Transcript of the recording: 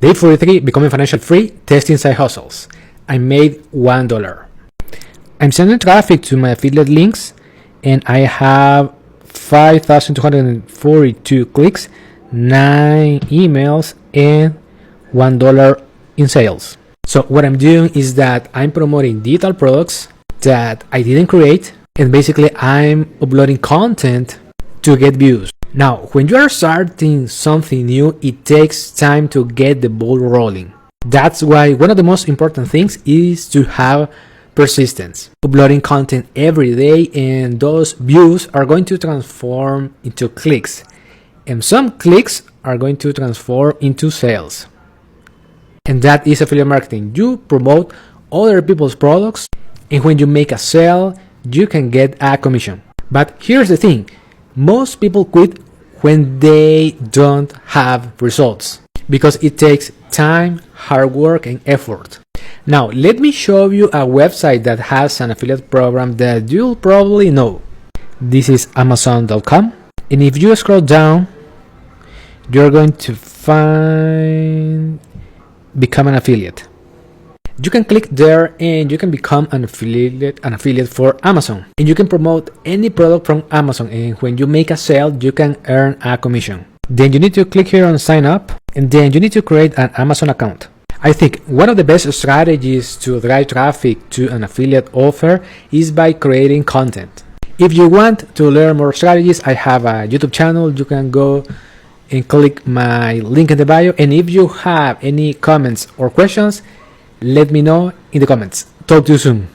Day 43, becoming financially free, testing side hustles. I made $1. I'm sending traffic to my affiliate links and I have 5,242 clicks, 9 emails, and $1 in sales. So what I'm doing is that I'm promoting digital products that I didn't create, and basically I'm uploading content to get views. Now, when you are starting something new, it takes time to get the ball rolling. That's why one of the most important things is to have persistence. Uploading content every day, and those views are going to transform into clicks. And some clicks are going to transform into sales. And that is affiliate marketing. You promote other people's products, and when you make a sale, you can get a commission. But here's the thing. Most people quit when they don't have results because it takes time, hard work, and effort. Now, let me show you a website that has an affiliate program that you'll probably know. This is Amazon.com. And if you scroll down, you're going to find Become an Affiliate. You can click there and you can become an affiliate for Amazon. And you can promote any product from Amazon. And when you make a sale, you can earn a commission. Then you need to click here on sign up. And then you need to create an Amazon account. I think one of the best strategies to drive traffic to an affiliate offer is by creating content. If you want to learn more strategies, I have a YouTube channel. You can go and click my link in the bio. And if you have any comments or questions, let me know in the comments. Talk to you soon.